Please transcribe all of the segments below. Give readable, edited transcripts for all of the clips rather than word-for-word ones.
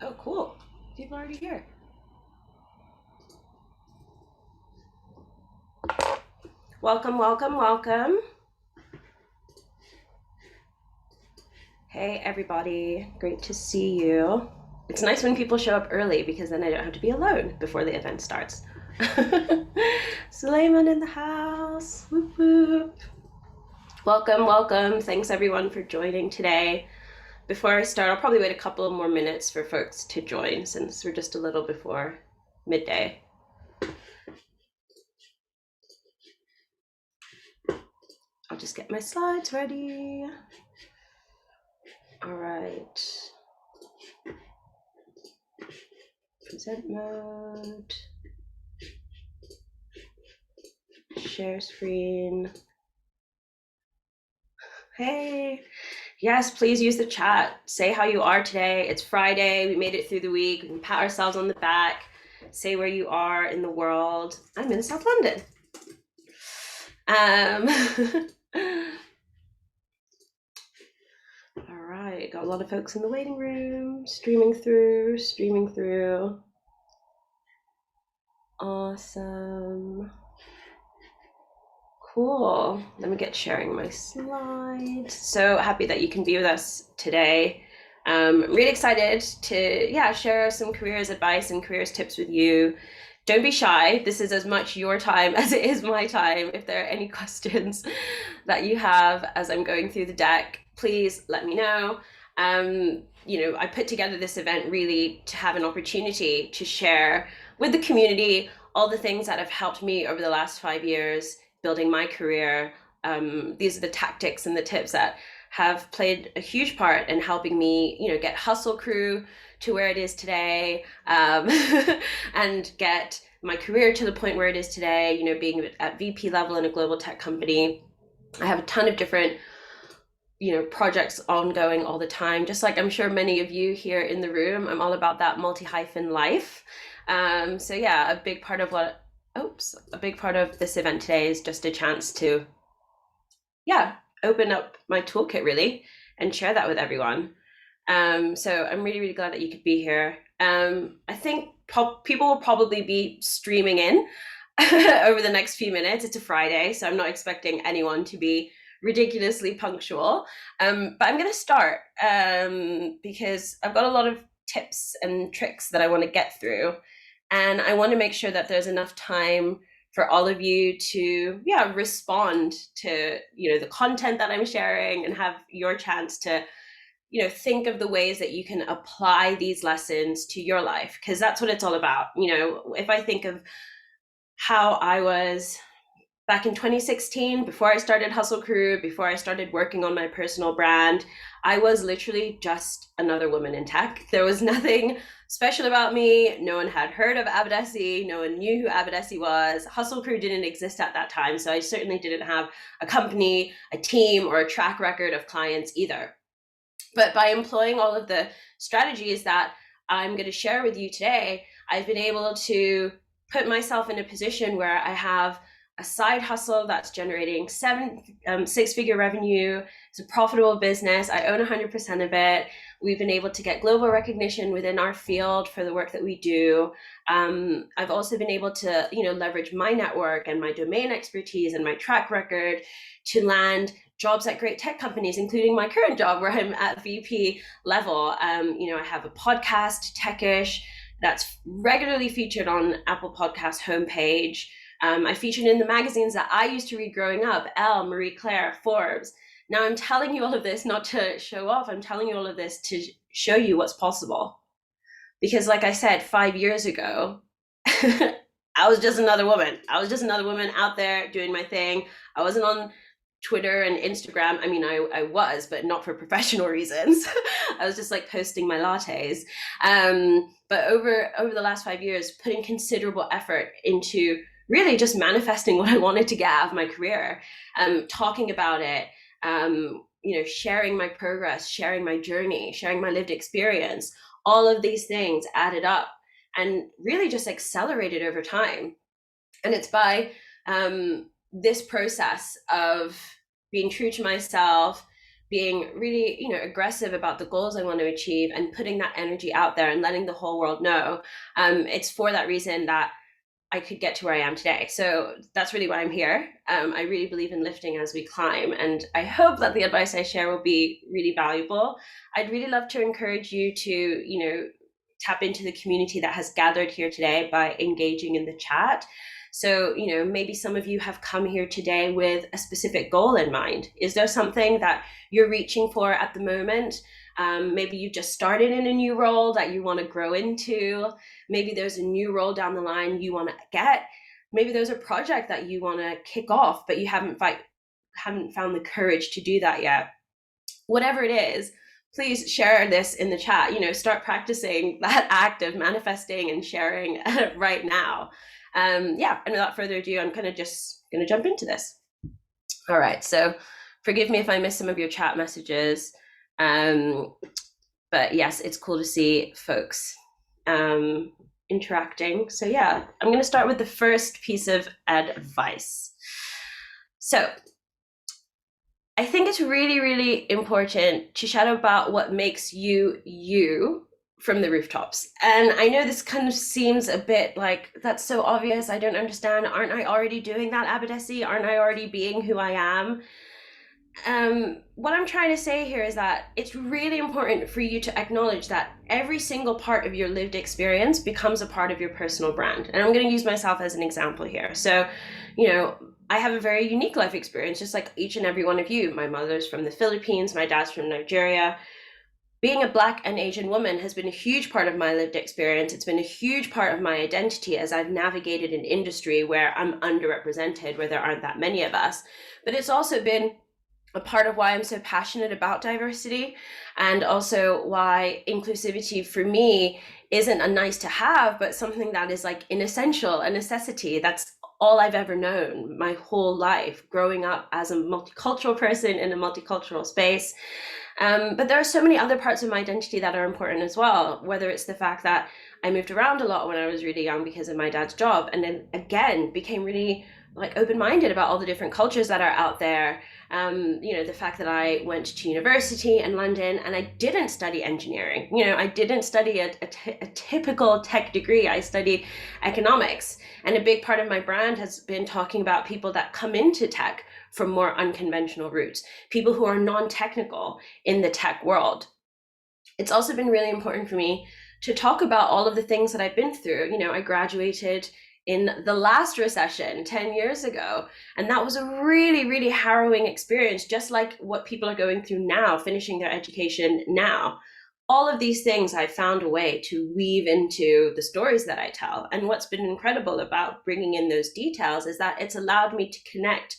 Oh, cool. People are already here. Welcome, welcome, welcome. Hey, everybody. Great to see you. It's nice when people show up early because then I don't have to be alone before the event starts. Suleiman in the house. Whoop, whoop. Welcome, welcome. Thanks, everyone, for joining today. Before I start, I'll probably wait a couple more minutes for folks to join since we're just a little before midday. I'll just get my slides ready. All right. Present mode. Share screen. Hey. Yes, please use the chat. Say how you are today. It's Friday. We made it through the week. We can pat ourselves on the back. Say where you are in the world. I'm in South London. All right. Got a lot of folks in the waiting room. Streaming through. Awesome. Cool. Let me get sharing my slides. So happy that you can be with us today. Really excited to share some careers advice and careers tips with you. Don't be shy. This is as much your time as it is my time. If there are any questions that you have as I'm going through the deck, please let me know. I put together this event really to have an opportunity to share with the community all the things that have helped me over the last 5 years building my career. These are the tactics and the tips that have played a huge part in helping me, get Hustle Crew to where it is today, and get my career to the point where it is today, being at VP level in a global tech company. I have a ton of different projects ongoing all the time, just like I'm sure many of you here in the room. I'm all about that multi-hyphen life. A big part of this event today is just a chance to open up my toolkit really and share that with everyone. So I'm really, really glad that you could be here. I think people will probably be streaming in over the next few minutes. It's a Friday, so I'm not expecting anyone to be ridiculously punctual. But I'm going to start because I've got a lot of tips and tricks that I want to get through. And I want to make sure that there's enough time for all of you to respond to the content that I'm sharing and have your chance to think of the ways that you can apply these lessons to your life, because that's what it's all about. If I think of how I was back in 2016, before I started Hustle Crew, before I started working on my personal brand, I was literally just another woman in tech. There was nothing special about me. No one had heard of Abadesi. No one knew who Abadesi was. Hustle Crew didn't exist at that time. So I certainly didn't have a company, a team, or a track record of clients either. But by employing all of the strategies that I'm going to share with you today, I've been able to put myself in a position where I have a side hustle that's generating six-figure revenue. It's a profitable business. I own 100% of it. We've been able to get global recognition within our field for the work that we do. I've also been able to, leverage my network and my domain expertise and my track record to land jobs at great tech companies, including my current job where I'm at VP level. I have a podcast, Techish, that's regularly featured on Apple Podcast homepage. I featured in the magazines that I used to read growing up, Elle, Marie Claire, Forbes. Now I'm telling you all of this not to show off. I'm telling you all of this to show you what's possible. Because like I said, 5 years ago, I was just another woman. I was just another woman out there doing my thing. I wasn't on Twitter and Instagram. I mean, I was, but not for professional reasons. I was just like posting my lattes. But over the last 5 years, putting considerable effort into really just manifesting what I wanted to get out of my career, talking about it, sharing my progress, sharing my journey, sharing my lived experience. All of these things added up and really just accelerated over time. And it's by this process of being true to myself, being really, aggressive about the goals I want to achieve and putting that energy out there and letting the whole world know. It's for that reason that I could get to where I am today. So that's really why I'm here. I really believe in lifting as we climb, and I hope that the advice I share will be really valuable. I'd really love to encourage you to, tap into the community that has gathered here today by engaging in the chat. So, maybe some of you have come here today with a specific goal in mind. Is there something that you're reaching for at the moment? Maybe you've just started in a new role that you want to grow into. Maybe there's a new role down the line you want to get. Maybe there's a project that you want to kick off, but you haven't found the courage to do that yet. Whatever it is, please share this in the chat. Start practicing that act of manifesting and sharing right now. And without further ado, I'm kind of just going to jump into this. All right, so forgive me if I miss some of your chat messages. But yes, it's cool to see folks interacting. So I'm going to start with the first piece of advice. So I think it's really, really important to chat about what makes you, you from the rooftops. And I know this kind of seems a bit like, that's so obvious. I don't understand. Aren't I already doing that, Abadesi? Aren't I already being who I am? What I'm trying to say here is that it's really important for you to acknowledge that every single part of your lived experience becomes a part of your personal brand. And I'm going to use myself as an example here. So, I have a very unique life experience, just like each and every one of you. My mother's from the Philippines, my dad's from Nigeria. Being a Black and Asian woman has been a huge part of my lived experience. It's been a huge part of my identity as I've navigated an industry where I'm underrepresented, where there aren't that many of us. But it's also been a part of why I'm so passionate about diversity, and also why inclusivity for me isn't a nice to have, but something that is like an essential, a necessity. That's all I've ever known my whole life, growing up as a multicultural person in a multicultural space. But there are so many other parts of my identity that are important as well, whether it's the fact that I moved around a lot when I was really young because of my dad's job, and then again became really like open-minded about all the different cultures that are out there. The fact that I went to university in London and I didn't study engineering. I didn't study a typical tech degree. I studied economics. And a big part of my brand has been talking about people that come into tech from more unconventional routes, people who are non-technical in the tech world. It's also been really important for me to talk about all of the things that I've been through. I graduated in the last recession 10 years ago. And that was a really, really harrowing experience, just like what people are going through now, finishing their education now. All of these things I've found a way to weave into the stories that I tell. And what's been incredible about bringing in those details is that it's allowed me to connect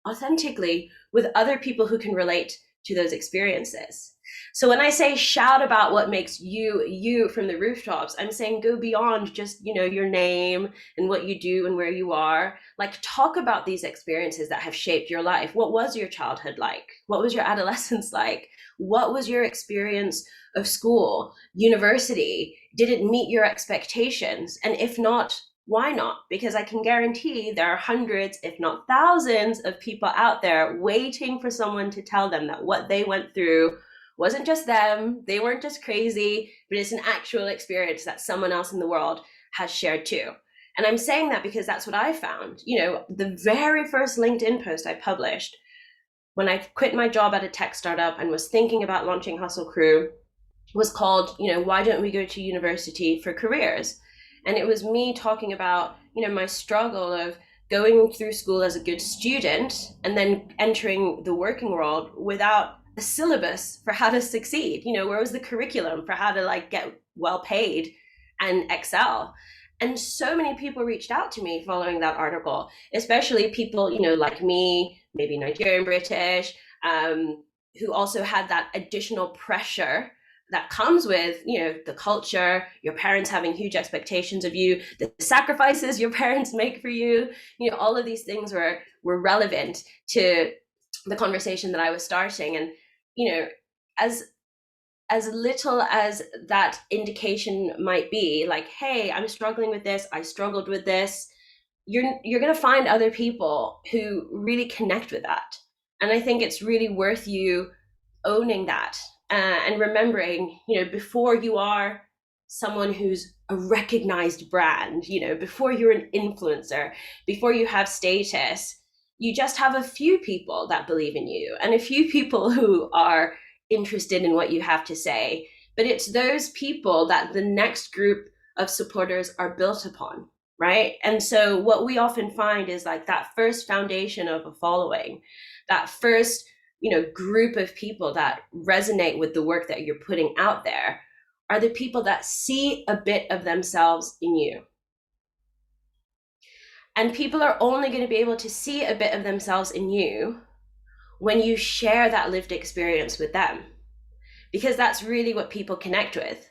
authentically with other people who can relate to those experiences. So when I say shout about what makes you, you from the rooftops, I'm saying go beyond just, your name and what you do and where you are. Like, talk about these experiences that have shaped your life. What was your childhood like? What was your adolescence like? What was your experience of school, university? Did it meet your expectations? And if not, why not? Because I can guarantee there are hundreds, if not thousands, of people out there waiting for someone to tell them that what they went through wasn't just them, they weren't just crazy, but it's an actual experience that someone else in the world has shared too. And I'm saying that because that's what I found. The very first LinkedIn post I published when I quit my job at a tech startup and was thinking about launching Hustle Crew was called, why don't we go to university for careers? And it was me talking about, my struggle of going through school as a good student and then entering the working world without a syllabus for how to succeed. Where was the curriculum for how to get well paid and excel? And so many people reached out to me following that article, especially people, like me, maybe Nigerian, British, who also had that additional pressure that comes with, the culture, your parents having huge expectations of you, the sacrifices your parents make for you, all of these things were relevant to the conversation that I was starting. And, as little as that indication might be, like, hey, I'm struggling with this, I struggled with this, you're going to find other people who really connect with that. And I think it's really worth you owning that, and remembering, before you are someone who's a recognized brand, before you're an influencer, before you have status, you just have a few people that believe in you and a few people who are interested in what you have to say. But it's those people that the next group of supporters are built upon, right? And so what we often find is like that first foundation of a following, that first group of people that resonate with the work that you're putting out there, are the people that see a bit of themselves in you. And people are only going to be able to see a bit of themselves in you when you share that lived experience with them, because that's really what people connect with.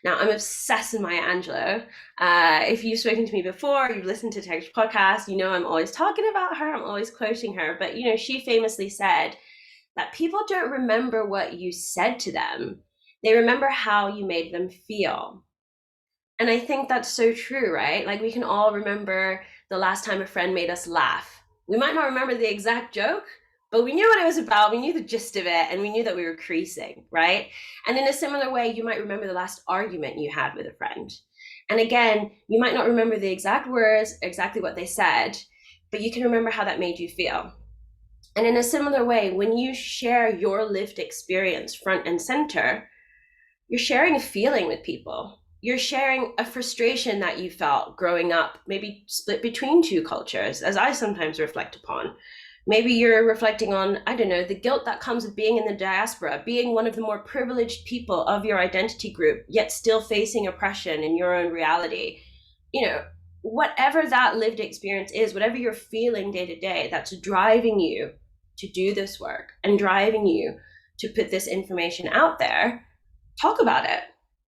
Now, I'm obsessed with Maya Angelou. If you've spoken to me before, you've listened to Teg's podcast, I'm always talking about her, I'm always quoting her. But, she famously said that people don't remember what you said to them, they remember how you made them feel. And I think that's so true, right? Like, we can all remember the last time a friend made us laugh. We might not remember the exact joke, but we knew what it was about, we knew the gist of it, and we knew that we were creasing, right? And in a similar way, you might remember the last argument you had with a friend. And again, you might not remember the exact words, exactly what they said, but you can remember how that made you feel. And in a similar way, when you share your lived experience front and center, you're sharing a feeling with people. You're sharing a frustration that you felt growing up, maybe split between two cultures, as I sometimes reflect upon. Maybe you're reflecting on, I don't know, the guilt that comes with being in the diaspora, being one of the more privileged people of your identity group, yet still facing oppression in your own reality. Whatever that lived experience is, whatever you're feeling day to day, that's driving you to do this work and driving you to put this information out there, talk about it.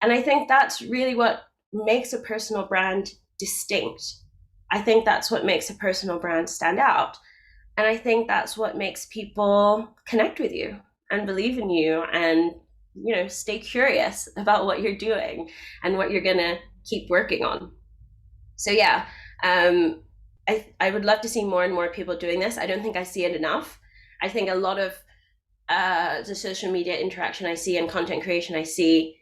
And I think that's really what makes a personal brand distinct. I think that's what makes a personal brand stand out. And I think that's what makes people connect with you and believe in you and, stay curious about what you're doing and what you're going to keep working on. So yeah, I would love to see more and more people doing this. I don't think I see it enough. I think a lot of the social media interaction I see and content creation I see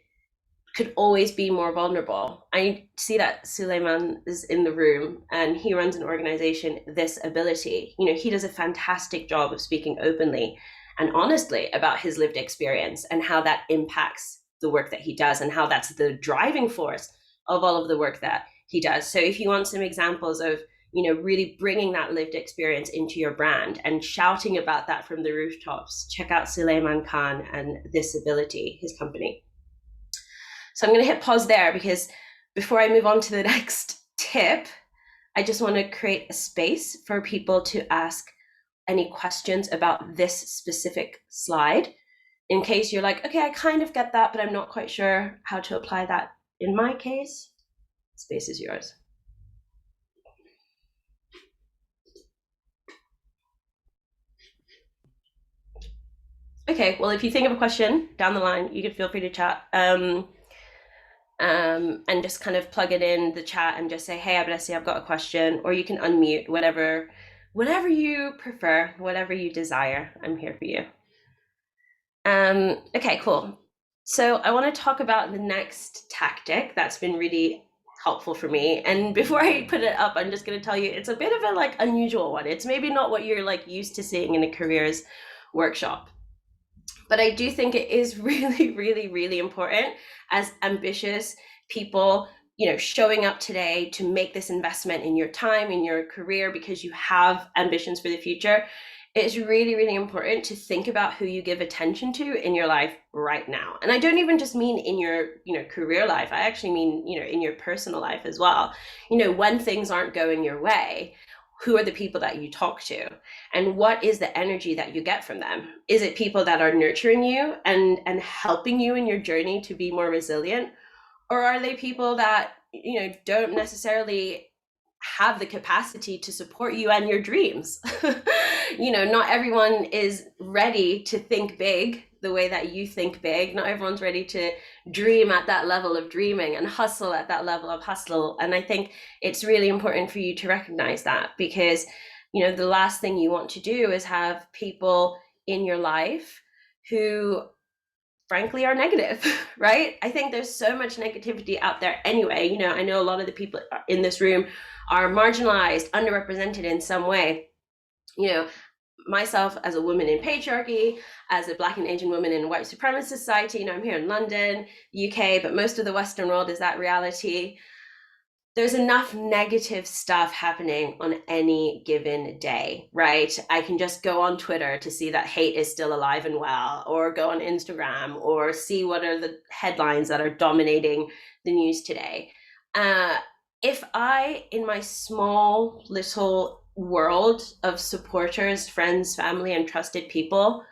could always be more vulnerable. I see that Suleiman is in the room and he runs an organization, This Ability. He does a fantastic job of speaking openly and honestly about his lived experience and how that impacts the work that he does and how that's the driving force of all of the work that he does. So if you want some examples of really bringing that lived experience into your brand and shouting about that from the rooftops, check out Suleiman Khan and This Ability, his company. So I'm going to hit pause there because before I move on to the next tip, I just want to create a space for people to ask any questions about this specific slide, in case you're like, okay, I kind of get that, but I'm not quite sure how to apply that in my case. Space is yours. Okay, well, if you think of a question down the line, you can feel free to chat and just kind of plug it in the chat and just say, hey, Abadesi, I've got a question, or you can unmute, whatever you prefer, whatever you desire. I'm here for you. Okay, cool. So I want to talk about the next tactic that's been really helpful for me. And before I put it up, I'm just going to tell you it's a bit of a unusual one. It's maybe not what you're used to seeing in a careers workshop. But I do think it is really, really, really important as ambitious people, showing up today to make this investment in your time, in your career, because you have ambitions for the future. It's really, really important to think about who you give attention to in your life right now. And I don't even just mean in your, career life. I actually mean, in your personal life as well. When things aren't going your way, who are the people that you talk to and what is the energy that you get from them? Is it people that are nurturing you and helping you in your journey to be more resilient? Or are they people that, don't necessarily have the capacity to support you and your dreams? Not everyone is ready to think big the way that you think big. Not everyone's ready to dream at that level of dreaming and hustle at that level of hustle. And I think it's really important for you to recognize that, because the last thing you want to do is have people in your life who frankly are negative, right? I think there's so much negativity out there anyway. I know a lot of the people in this room are marginalized, underrepresented in some way. You know, myself as a woman in patriarchy, as a Black and Asian woman in a white supremacist society, I'm here in London, UK, but most of the Western world is that reality. There's enough negative stuff happening on any given day, right? I can just go on Twitter to see that hate is still alive and well, or go on Instagram, or see what are the headlines that are dominating the news today. If I, in my small little world of supporters, friends, family, and trusted people,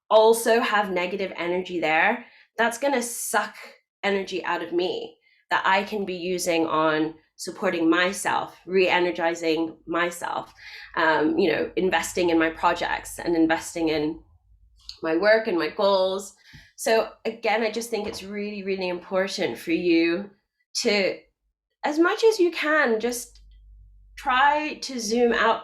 also have negative energy there, that's going to suck energy out of me that I can be using on supporting myself, re-energizing myself, investing in my projects and investing in my work and my goals. So again, I just think it's really, really important for you to, as much as you can, just try to zoom out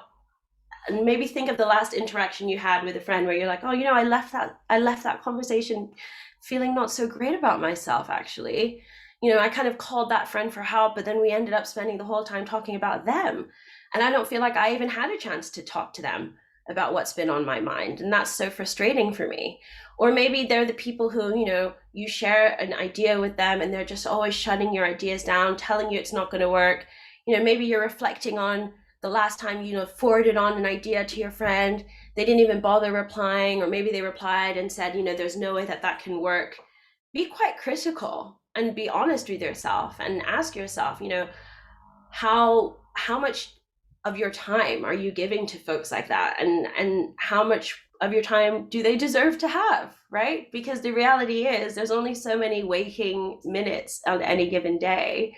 and maybe think of the last interaction you had with a friend where you're like, oh, I left that conversation feeling not so great about myself, actually. I kind of called that friend for help, but then we ended up spending the whole time talking about them. And I don't feel like I even had a chance to talk to them about what's been on my mind. And that's so frustrating for me. Or maybe they're the people who, you share an idea with them and they're just always shutting your ideas down, telling you it's not going to work. Maybe you're reflecting on the last time forwarded on an idea to your friend, they didn't even bother replying, or maybe they replied and said, there's no way that can work. Be quite critical and be honest with yourself and ask yourself, how much of your time are you giving to folks like that, and how much of your time do they deserve to have, right? Because the reality is there's only so many waking minutes on any given day.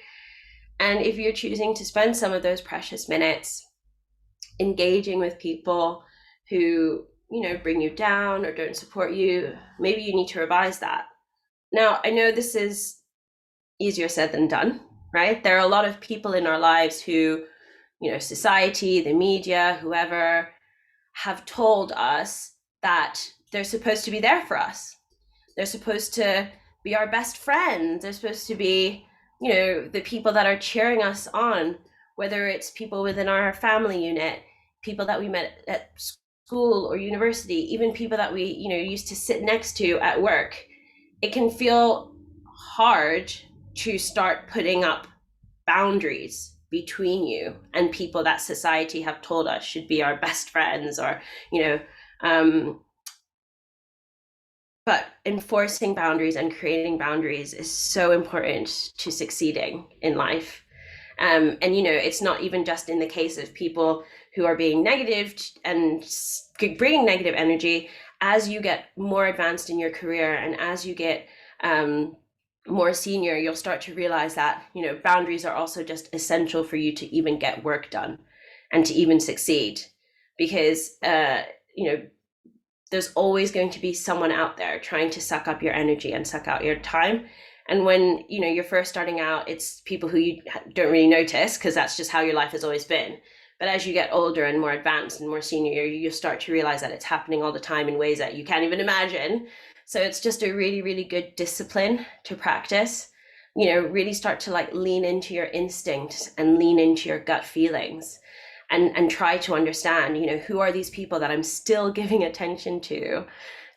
And if you're choosing to spend some of those precious minutes engaging with people who, bring you down or don't support you, maybe you need to revise that. Now, I know this is easier said than done, right? There are a lot of people in our lives who, society, the media, whoever, have told us that they're supposed to be there for us. They're supposed to be our best friends. They're supposed to be, the people that are cheering us on, whether it's people within our family unit, people that we met at school or university, even people that we, used to sit next to at work. It can feel hard to start putting up boundaries between you and people that society have told us should be our best friends, or, but enforcing boundaries and creating boundaries is so important to succeeding in life. And, it's not even just in the case of people who are being negative and bringing negative energy. As you get more advanced in your career and as you get more senior, you'll start to realize that, boundaries are also just essential for you to even get work done and to even succeed. Because, there's always going to be someone out there trying to suck up your energy and suck out your time. And when, you're first starting out, it's people who you don't really notice because that's just how your life has always been. But as you get older and more advanced and more senior, you start to realize that it's happening all the time in ways that you can't even imagine. So it's just a really, really good discipline to practice. Really start to lean into your instincts and lean into your gut feelings. And try to understand, who are these people that I'm still giving attention to,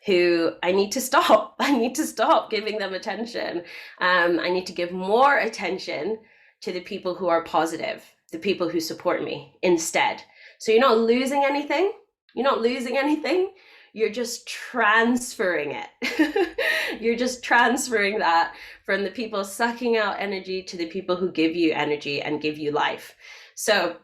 who I need to stop. I need to stop giving them attention. I need to give more attention to the people who are positive, the people who support me instead. So you're not losing anything. You're not losing anything. You're just transferring it. You're just transferring that from the people sucking out energy to the people who give you energy and give you life. So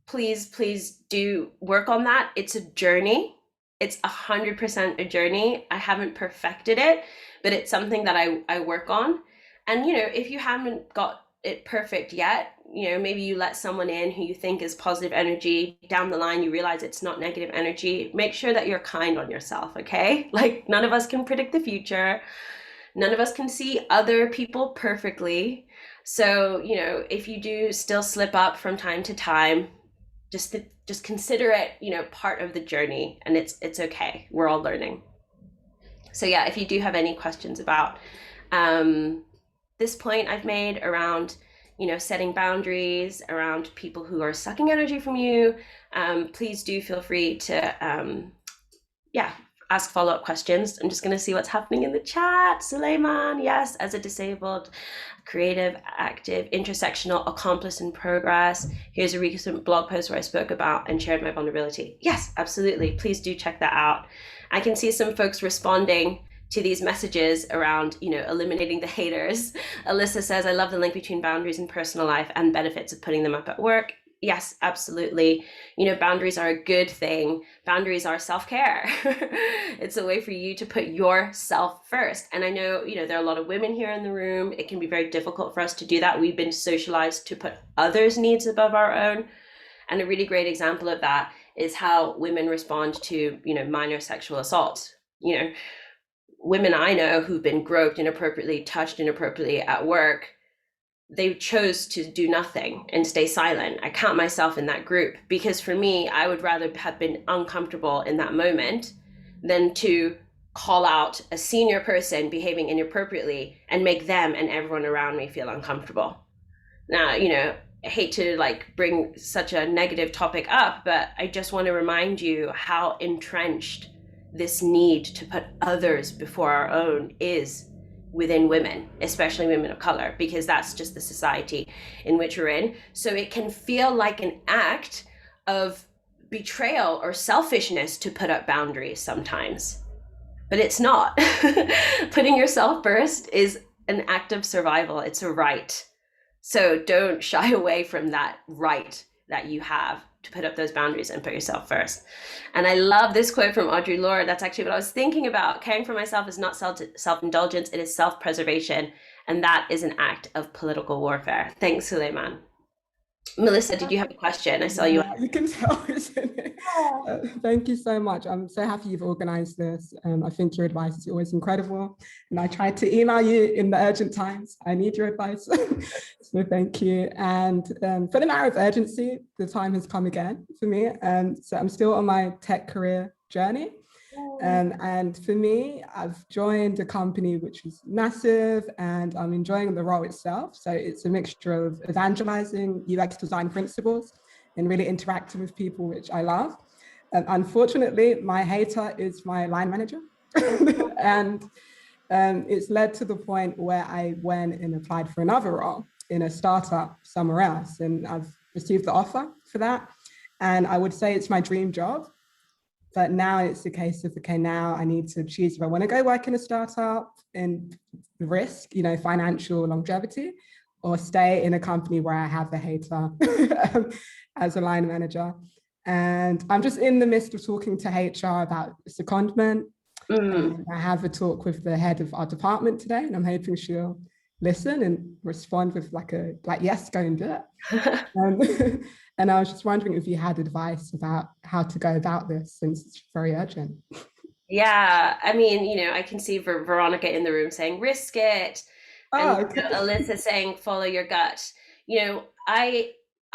please do work on that. It's a journey. It's 100% a journey. I haven't perfected it, but it's something that I work on. And, if you haven't got it perfect yet, maybe you let someone in who you think is positive energy. Down the line, you realize it's not negative energy. Make sure that you're kind on yourself, okay? None of us can predict the future. None of us can see other people perfectly. So, if you do still slip up from time to time, just consider it, part of the journey, and it's okay. We're all learning. So yeah, if you do have any questions about this point I've made around, setting boundaries around people who are sucking energy from you, please do feel free to, ask follow-up questions. I'm just going to see what's happening in the chat. Suleiman, yes, as a disabled, creative, active, intersectional, accomplice in progress. Here's a recent blog post where I spoke about and shared my vulnerability. Yes, absolutely. Please do check that out. I can see some folks responding to these messages around, eliminating the haters. Alyssa says, I love the link between boundaries and personal life and benefits of putting them up at work. Yes, absolutely. Boundaries are a good thing. Boundaries are self-care. It's a way for you to put yourself first. And I know, there are a lot of women here in the room. It can be very difficult for us to do that. We've been socialized to put others' needs above our own. And a really great example of that is how women respond to, minor sexual assault. Women I know who've been groped inappropriately, touched inappropriately at work, they chose to do nothing and stay silent. I count myself in that group because for me, I would rather have been uncomfortable in that moment than to call out a senior person behaving inappropriately and make them and everyone around me feel uncomfortable. Now, I hate to bring such a negative topic up, but I just want to remind you how entrenched this need to put others before our own is within women, especially women of color, because that's just the society in which we're in. So it can feel like an act of betrayal or selfishness to put up boundaries sometimes, but it's not. Putting yourself first is an act of survival. It's a right. So don't shy away from that right that you have to put up those boundaries and put yourself first. And I love this quote from Audre Lorde. That's actually what I was thinking about. Caring for myself is not self-indulgence, it is self-preservation. And that is an act of political warfare. Thanks, Suleiman. Melissa, did you have a question? I saw you. You can tell, isn't it? Thank you so much. I'm so happy you've organized this. I think your advice is always incredible. And I tried to email you in the urgent times. I need your advice. So thank you. And for the matter of urgency, the time has come again for me. So I'm still on my tech career journey. And for me, I've joined a company which is massive and I'm enjoying the role itself. So it's a mixture of evangelizing UX design principles and really interacting with people, which I love. Unfortunately, my hater is my line manager. And it's led to the point where I went and applied for another role in a startup somewhere else. And I've received the offer for that. And I would say it's my dream job. But now it's a case of, okay, now I need to choose if I want to go work in a startup and risk, financial longevity, or stay in a company where I have the hater as a line manager. And I'm just in the midst of talking to HR about secondment. I have a talk with the head of our department today, and I'm hoping she'll listen and respond with yes, go and do it. And I was just wondering if you had advice about how to go about this, since it's very urgent. Yeah, I mean, I can see Veronica in the room saying, risk it. And okay. Alyssa saying, follow your gut.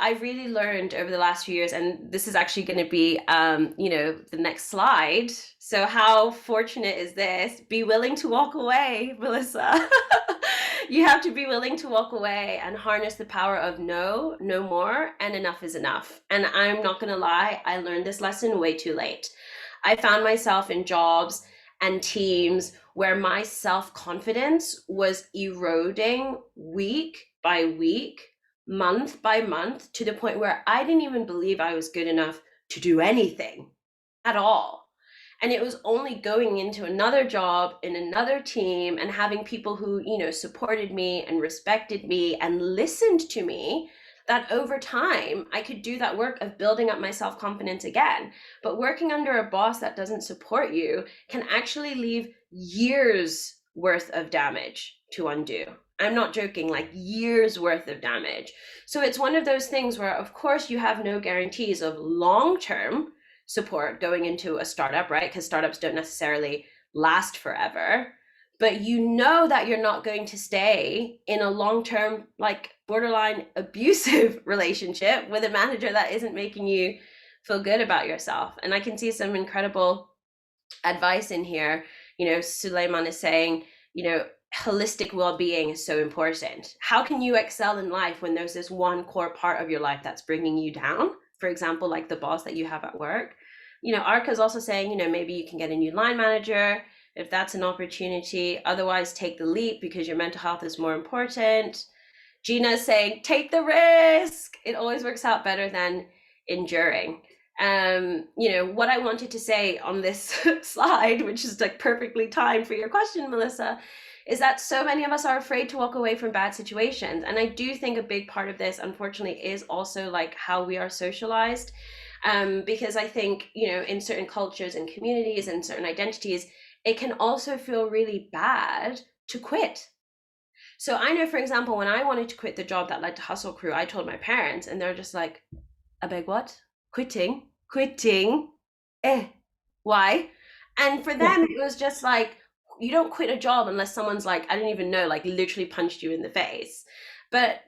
I really learned over the last few years, and this is actually going to be, the next slide. So how fortunate is this? Be willing to walk away, Melissa. You have to be willing to walk away and harness the power of no more, and enough is enough. And I'm not going to lie, I learned this lesson way too late. I found myself in jobs and teams where my self-confidence was eroding week by week, month by month, to the point where I didn't even believe I was good enough to do anything at all. And it was only going into another job in another team and having people who, supported me and respected me and listened to me, that over time I could do that work of building up my self-confidence again. But working under a boss that doesn't support you can actually leave years worth of damage to undo. I'm not joking, years worth of damage. So it's one of those things where, of course, you have no guarantees of long-term support going into a startup, right? Because startups don't necessarily last forever, but that you're not going to stay in a long-term borderline abusive relationship with a manager that isn't making you feel good about yourself. And I can see some incredible advice in here. Suleiman is saying, holistic well-being is so important. How can you excel in life when there's this one core part of your life that's bringing you down? For example, like the boss that you have at work. Arka is also saying, maybe you can get a new line manager if that's an opportunity. Otherwise, take the leap because your mental health is more important. Gina's saying, take the risk. It always works out better than enduring. What I wanted to say on this slide, which is like perfectly timed for your question, Melissa, is that so many of us are afraid to walk away from bad situations. And I do think a big part of this, unfortunately, is also like how we are socialized. Because I think, in certain cultures and communities and certain identities, it can also feel really bad to quit. So I know, for example, when I wanted to quit the job that led to Hustle Crew, I told my parents, and they're just like, I beg what? Quitting? Why? And for them, it was just like, you don't quit a job unless someone's like, I don't even know, like literally punched you in the face. But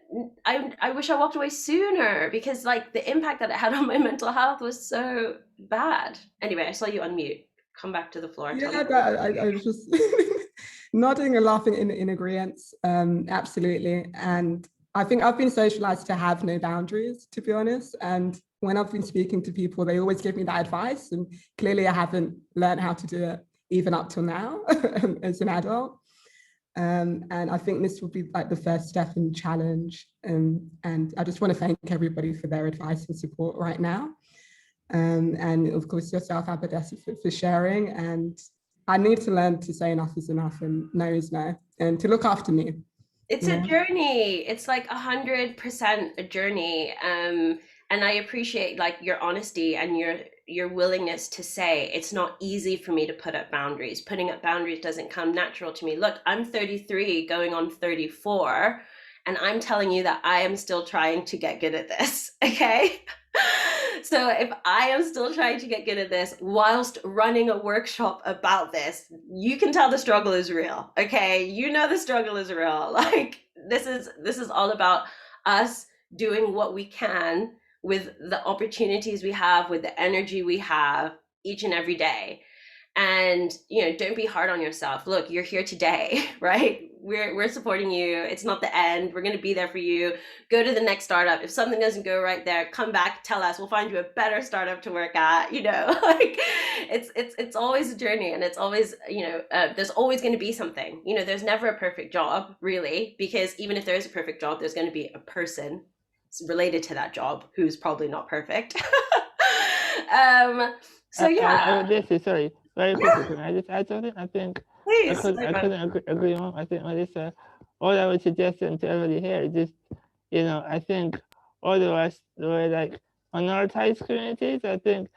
I wish I walked away sooner because like the impact that it had on my mental health was so bad. Anyway, I saw you unmute. Come back to the floor. Yeah, I was just nodding and laughing in agreement. Absolutely. And I think I've been socialized to have no boundaries, to be honest. And when I've been speaking to people, they always give me that advice. And clearly I haven't learned how to do it even up till now as an adult. And I think this will be like the first step in challenge. And I just want to thank everybody for their advice and support right now. And of course yourself, Abadesi, for sharing. And I need to learn to say enough is enough and no is no, and to look after me. It's a journey. It's like 100% a journey. And I appreciate like your honesty and your willingness to say it's not easy for me to put up boundaries. Putting up boundaries doesn't come natural to me. Look, I'm 33 going on 34, and I'm telling you that I am still trying to get good at this, okay? So if I am still trying to get good at this whilst running a workshop about this, you can tell the struggle is real, okay? The struggle is real. Like this is all about us doing what we can with the opportunities we have, with the energy we have each and every day. And don't be hard on yourself. Look, you're here today, right? We're supporting you. It's not the end. We're going to be there for you. Go to the next startup. If something doesn't go right there, come back, tell us. We'll find you a better startup to work at. Like it's always a journey, and it's always there's always going to be something. There's never a perfect job, really, because even if there is a perfect job, there's going to be a person related to that job who's probably not perfect. So yeah. This is sorry. Very quickly, can I just add something? I think Please, I couldn't agree more. I think Melissa, all I would suggest to everybody here is just, I think all of us, the way like minoritized communities, I think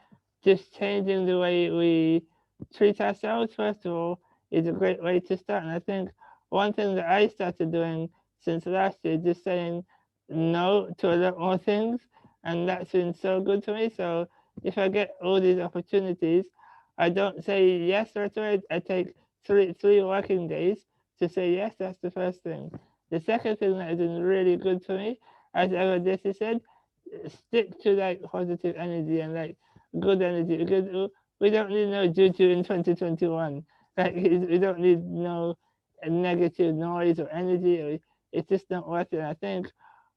just changing the way we treat ourselves, first of all, is a great way to start. And I think one thing that I started doing since last year, just saying no to a lot more things. And that's been so good to me. So if I get all these opportunities, I don't say yes right away. I take three working days to say yes. That's the first thing. The second thing that has been really good for me, as Abadesi said, stick to like positive energy and like good energy, because we don't need no juju in 2021. Like we don't need no negative noise or energy. It's just not worth it. I think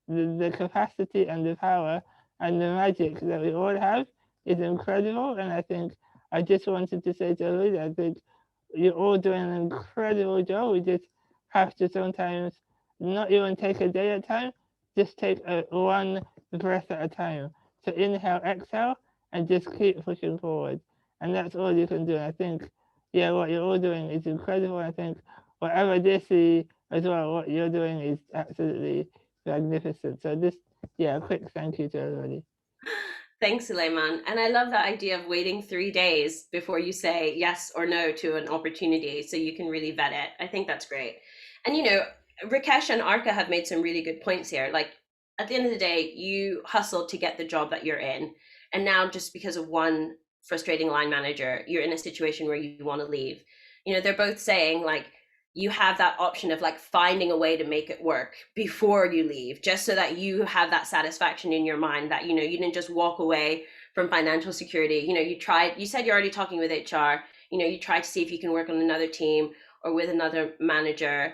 the capacity and the power and the magic that we all have is incredible. And I think I just wanted to say to everybody, I think you're all doing an incredible job. We just have to sometimes not even take a day at a time, just take one breath at a time. So inhale, exhale, and just keep pushing forward. And that's all you can do. I think, yeah, what you're all doing is incredible. I think whatever this is as well, what you're doing is absolutely magnificent. So just, yeah, a quick thank you to everybody. Thanks, Suleiman. And I love that idea of waiting 3 days before you say yes or no to an opportunity so you can really vet it. I think that's great. And, Rakesh and Arka have made some really good points here. Like, at the end of the day, you hustled to get the job that you're in. And now, just because of one frustrating line manager, you're in a situation where you want to leave. They're both saying, like, you have that option of like finding a way to make it work before you leave, just so that you have that satisfaction in your mind that, you know, you didn't just walk away from financial security. You know, you said you're already talking with HR, you know, you try to see if you can work on another team or with another manager.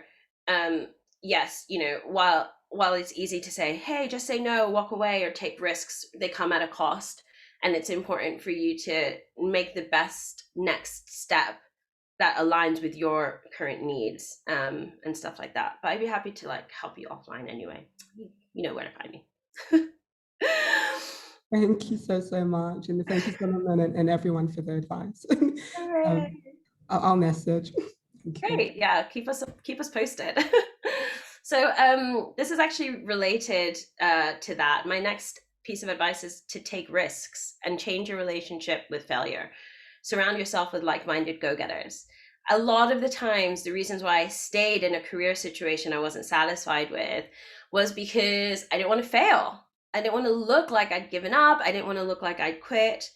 Yes, you know, while it's easy to say, hey, just say no, walk away, or take risks, they come at a cost. And it's important for you to make the best next step that aligns with your current needs, and stuff like that. But I'd be happy to like help you offline anyway. You know where to find me. Thank you so much. And thank you, Solomon, and everyone for the advice. I'll message. Great. Yeah, keep us posted. So this is actually related to that. My next piece of advice is to take risks and change your relationship with failure. Surround yourself with like-minded go-getters. A lot of the times, the reasons why I stayed in a career situation I wasn't satisfied with was because I didn't want to fail. I didn't want to look like I'd given up. I didn't want to look like I'd quit.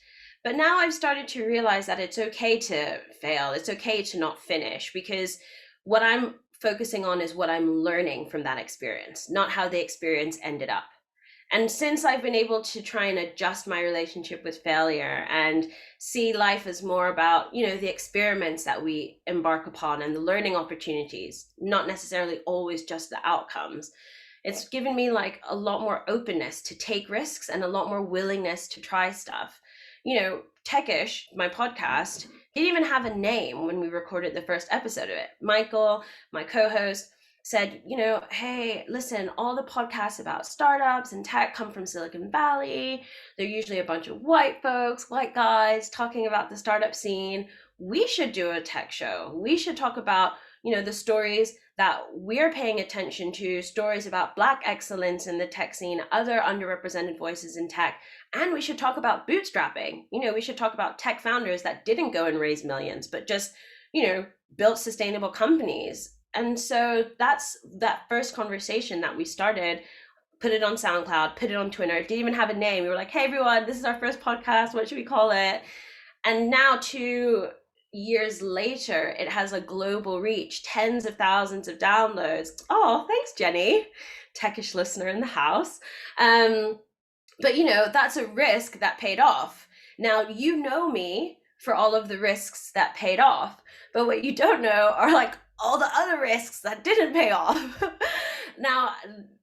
But now I've started to realize that it's okay to fail. It's okay to not finish, because what I'm focusing on is what I'm learning from that experience, not how the experience ended up. And since I've been able to try and adjust my relationship with failure and see life as more about, you know, the experiments that we embark upon and the learning opportunities, not necessarily always just the outcomes, it's given me like a lot more openness to take risks and a lot more willingness to try stuff. You know, Techish, my podcast, didn't even have a name when we recorded the first episode of it. Michael, my co-host, said, you know, hey, listen, all the podcasts about startups and tech come from Silicon Valley. They're usually a bunch of white folks, white guys talking about the startup scene. We should do a tech show. We should talk about, you know, the stories that we're paying attention to, stories about Black excellence in the tech scene, other underrepresented voices in tech. And we should talk about bootstrapping. You know, we should talk about tech founders that didn't go and raise millions, but just, you know, built sustainable companies. And so that's that first conversation that we started, put it on SoundCloud, put it on Twitter, didn't even have a name. We were like, hey, everyone, this is our first podcast. What should we call it? And now 2 years later, it has a global reach, tens of thousands of downloads. Oh, thanks, Jenny, techish listener in the house. But, you know, that's a risk that paid off. Now, you know me for all of the risks that paid off, but what you don't know are like all the other risks that didn't pay off. Now,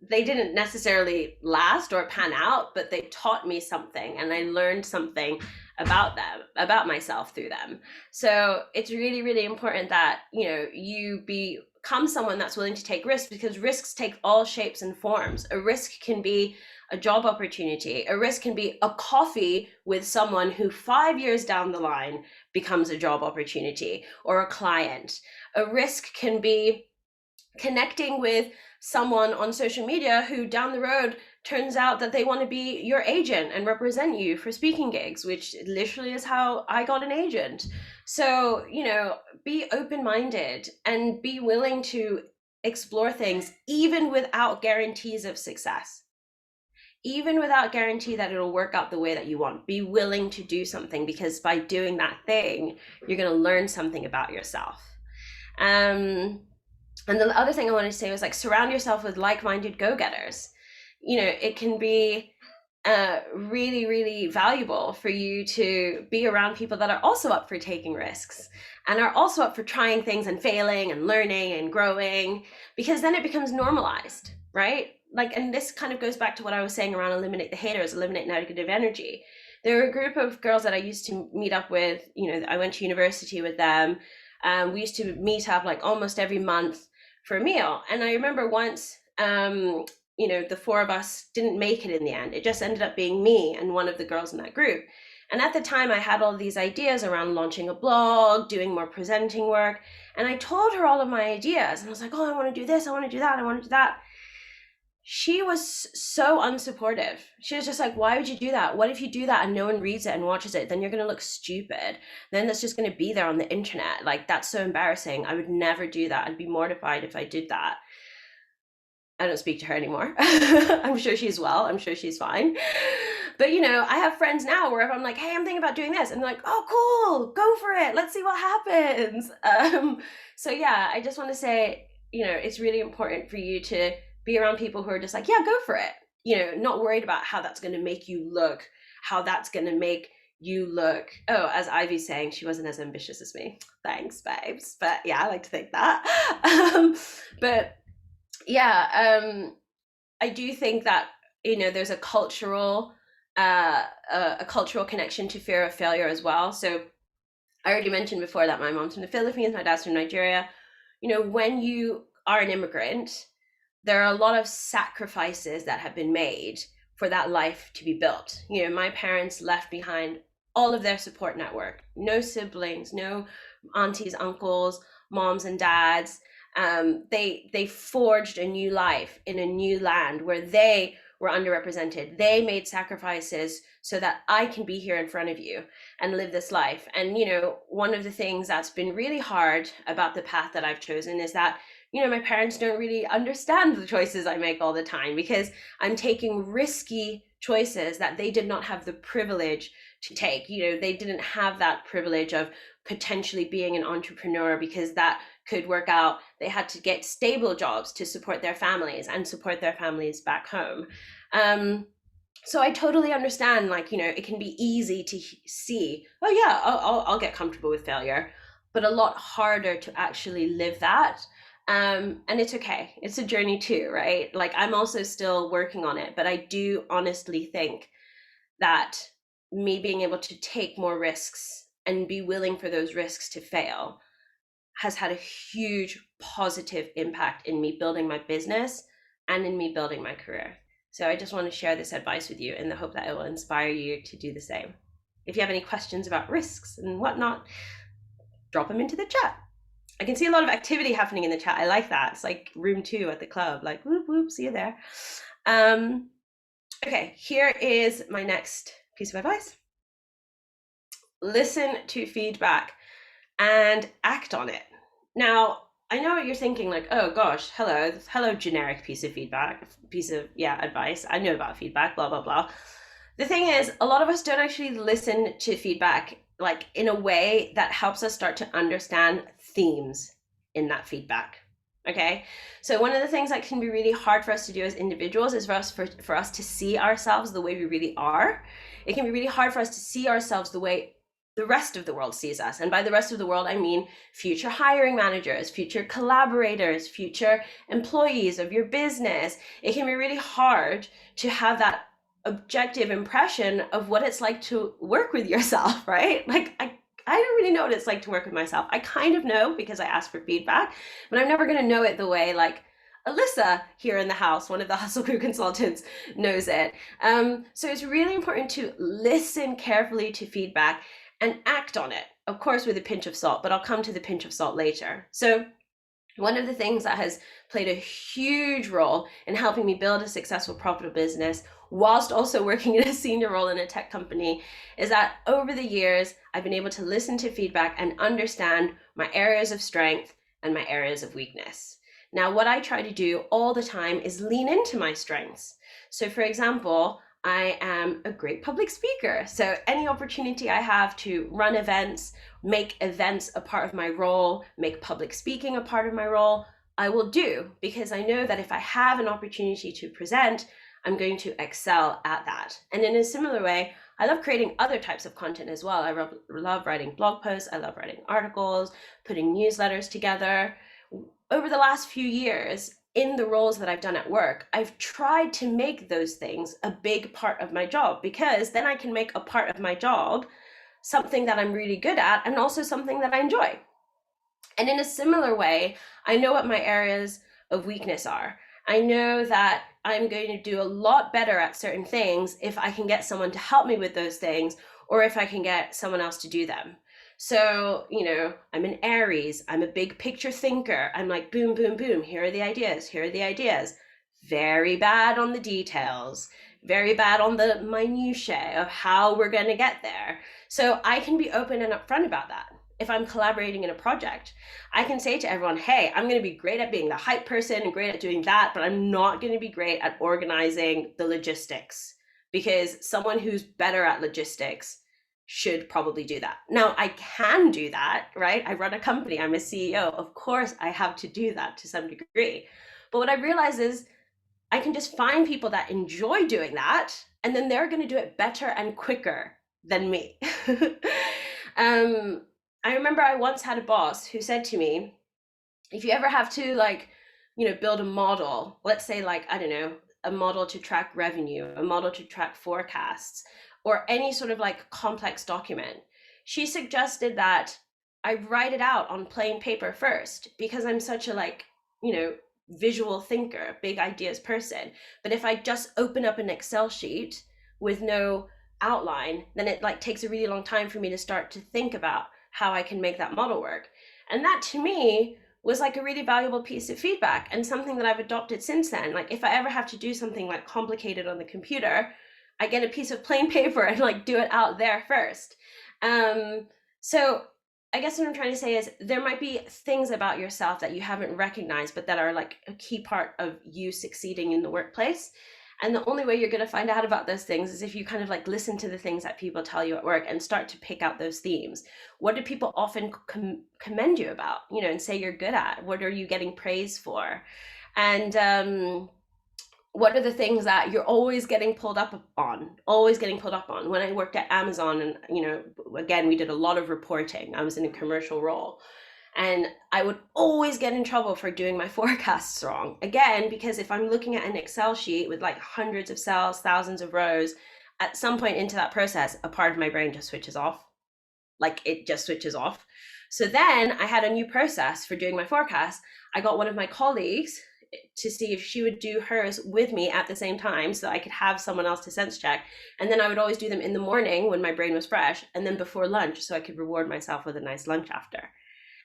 they didn't necessarily last or pan out, but they taught me something, and I learned something about them, about myself through them. So it's really, really important that, you know, you become someone that's willing to take risks, because risks take all shapes and forms. A risk can be a job opportunity. A risk can be a coffee with someone who 5 years down the line becomes a job opportunity or a client. A risk can be connecting with someone on social media who down the road turns out that they want to be your agent and represent you for speaking gigs, which literally is how I got an agent. So, you know, be open-minded and be willing to explore things, even without guarantees of success. Even without guarantee that it'll work out the way that you want. Be willing to do something, because by doing that thing, you're going to learn something about yourself. And the other thing I wanted to say was like, surround yourself with like-minded go-getters. You know, it can be really, really valuable for you to be around people that are also up for taking risks and are also up for trying things and failing and learning and growing, because then it becomes normalized, right? Like, and this kind of goes back to what I was saying around eliminate the haters, eliminate negative energy. There were a group of girls that I used to meet up with. You know, I went to university with them. We used to meet up like almost every month for a meal. And I remember once, you know, the 4 of us didn't make it in the end. It just ended up being me and one of the girls in that group. And at the time, I had all these ideas around launching a blog, doing more presenting work. And I told her all of my ideas. And I was like, oh, I want to do this. I want to do that. I want to do that. She was so unsupportive. She was just like, why would you do that? What if you do that and no one reads it and watches it? Then you're going to look stupid. Then that's just going to be there on the internet. Like, that's so embarrassing. I would never do that. I'd be mortified if I did that. I don't speak to her anymore. I'm sure she's well. I'm sure she's fine. But you know, I have friends now where if I'm like, hey, I'm thinking about doing this, and they're like, oh, cool, go for it. Let's see what happens. So yeah, I just want to say, you know, it's really important for you to be around people who are just like, yeah, go for it. You know, not worried about how that's going to make you look, how that's going to make you look. Oh, as Ivy's saying, she wasn't as ambitious as me. Thanks, babes. But yeah, I like to think that. But yeah, I do think that, you know, there's a cultural connection to fear of failure as well. So I already mentioned before that my mom's from the Philippines, my dad's from Nigeria. You know, when you are an immigrant, there are a lot of sacrifices that have been made for that life to be built. You know, my parents left behind all of their support network, no siblings, no aunties, uncles, moms and dads. They forged a new life in a new land where they were underrepresented. They made sacrifices so that I can be here in front of you and live this life. And, you know, one of the things that's been really hard about the path that I've chosen is that, you know, my parents don't really understand the choices I make all the time because I'm taking risky choices that they did not have the privilege to take. You know, they didn't have that privilege of potentially being an entrepreneur because that could work out. They had to get stable jobs to support their families and support their families back home. So I totally understand, like, you know, it can be easy to see, oh yeah, I'll get comfortable with failure, but a lot harder to actually live that. And it's okay. It's a journey too, right? Like I'm also still working on it, but I do honestly think that me being able to take more risks and be willing for those risks to fail has had a huge positive impact in me building my business and in me building my career. So I just want to share this advice with you in the hope that it will inspire you to do the same. If you have any questions about risks and whatnot, drop them into the chat. I can see a lot of activity happening in the chat. I like that. It's like room 2 at the club, like whoop, whoop, see you there. Okay, here is my next piece of advice. Listen to feedback and act on it. Now, I know what you're thinking, like, oh gosh, hello, generic piece of feedback, advice. I know about feedback, blah, blah, blah. The thing is, a lot of us don't actually listen to feedback like in a way that helps us start to understand themes in that feedback. Okay, so one of the things that can be really hard for us to do as individuals is for us to see ourselves the way we really are. It can be really hard for us to see ourselves the way the rest of the world sees us. And by the rest of the world, I mean future hiring managers, future collaborators, future employees of your business. It can be really hard to have that objective impression of what it's like to work with yourself, right? Like I don't really know what it's like to work with myself. I kind of know because I ask for feedback, but I'm never going to know it the way like Alyssa here in the house, one of the Hustle Crew consultants, knows it. So it's really important to listen carefully to feedback and act on it, of course, with a pinch of salt, but I'll come to the pinch of salt later. So one of the things that has played a huge role in helping me build a successful, profitable business, whilst also working in a senior role in a tech company, is that over the years, I've been able to listen to feedback and understand my areas of strength and my areas of weakness. Now, what I try to do all the time is lean into my strengths. So for example, I am a great public speaker. So any opportunity I have to run events, make events a part of my role, make public speaking a part of my role, I will do, because I know that if I have an opportunity to present, I'm going to excel at that. And in a similar way, I love creating other types of content as well. I love writing blog posts. I love writing articles, putting newsletters together. Over the last few years, in the roles that I've done at work, I've tried to make those things a big part of my job, because then I can make a part of my job something that I'm really good at and also something that I enjoy. And in a similar way, I know what my areas of weakness are. I know that I'm going to do a lot better at certain things if I can get someone to help me with those things, or if I can get someone else to do them. So, you know, I'm an Aries, I'm a big picture thinker. I'm like, boom, boom, boom, here are the ideas, here are the ideas. Very bad on the details, very bad on the minutiae of how we're going to get there. So I can be open and upfront about that. If I'm collaborating in a project, I can say to everyone, hey, I'm going to be great at being the hype person and great at doing that, but I'm not going to be great at organizing the logistics. because someone who's better at logistics should probably do that. Now, I can do that, right? I run a company, I'm a CEO. Of course, I have to do that to some degree. But what I realize is I can just find people that enjoy doing that, and then they're going to do it better and quicker than me. I remember I once had a boss who said to me, if you ever have to build a model, let's say I don't know, a model to track revenue, a model to track forecasts, or any sort of complex document, she suggested that I write it out on plain paper first, because I'm such a visual thinker, big ideas person. But if I just open up an Excel sheet with no outline, then it takes a really long time for me to start to think about how I can make that model work. And that to me was a really valuable piece of feedback, and something that I've adopted since then. If I ever have to do something complicated on the computer, I get a piece of plain paper and do it out there first. So I guess what I'm trying to say is there might be things about yourself that you haven't recognized, but that are a key part of you succeeding in the workplace. And the only way you're going to find out about those things is if you kind of listen to the things that people tell you at work and start to pick out those themes. What do people often commend you about, and say you're good at? What are you getting praise for? And what are the things that you're always getting pulled up on? When I worked at Amazon, and again, we did a lot of reporting. I was in a commercial role, and I would always get in trouble for doing my forecasts wrong. Again, because if I'm looking at an Excel sheet with hundreds of cells, thousands of rows, at some point into that process, a part of my brain just switches off. It just switches off. So then I had a new process for doing my forecast. I got one of my colleagues to see if she would do hers with me at the same time, so I could have someone else to sense check. And then I would always do them in the morning when my brain was fresh, and then before lunch, so I could reward myself with a nice lunch after.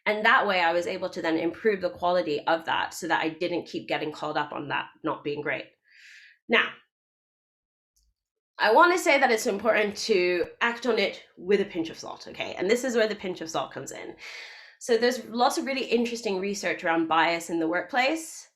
And that way I was able to then improve the quality of that, so that I didn't keep getting called up on that not being great. Now, I want to say that it's important to act on it with a pinch of salt, okay? And this is where the pinch of salt comes in. So there's lots of really interesting research around bias in the workplace.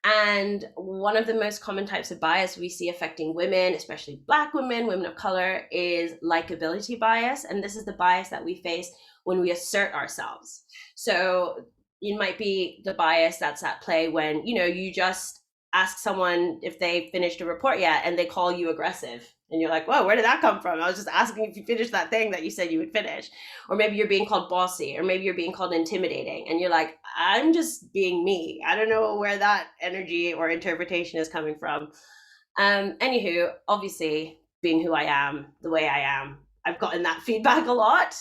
And one of the most common types of bias we see affecting women, especially Black women, women of color, is likability bias. And this is the bias that we face when we assert ourselves. So it might be the bias that's at play when, you just ask someone if they finished a report yet, and they call you aggressive. And you're like, whoa, where did that come from? I was just asking if you finished that thing that you said you would finish. Or maybe you're being called bossy, or maybe you're being called intimidating. And you're like, I'm just being me. I don't know where that energy or interpretation is coming from. Anywho, obviously, being who I am, the way I am, I've gotten that feedback a lot.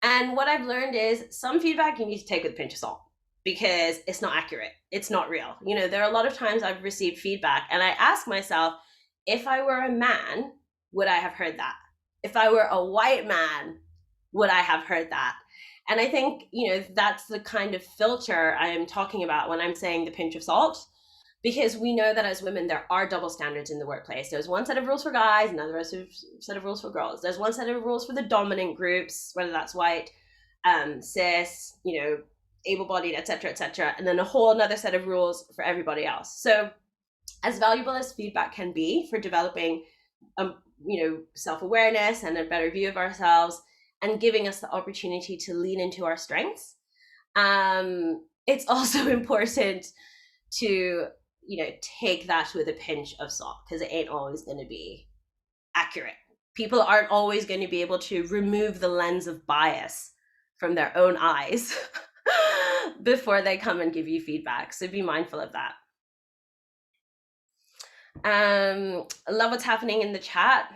And what I've learned is some feedback you need to take with a pinch of salt, because it's not accurate. It's not real. There are a lot of times I've received feedback, and I ask myself, if I were a man, would I have heard that? If I were a white man, would I have heard that? And I think, that's the kind of filter I am talking about when I'm saying the pinch of salt, because we know that as women, there are double standards in the workplace. There's one set of rules for guys, another set of rules for girls. There's one set of rules for the dominant groups, whether that's white, cis, able-bodied, et cetera, and then a whole another set of rules for everybody else. So as valuable as feedback can be for developing, self-awareness and a better view of ourselves, and giving us the opportunity to lean into our strengths, it's also important to, take that with a pinch of salt, because it ain't always going to be accurate. People aren't always going to be able to remove the lens of bias from their own eyes before they come and give you feedback. So be mindful of that. I love what's happening in the chat.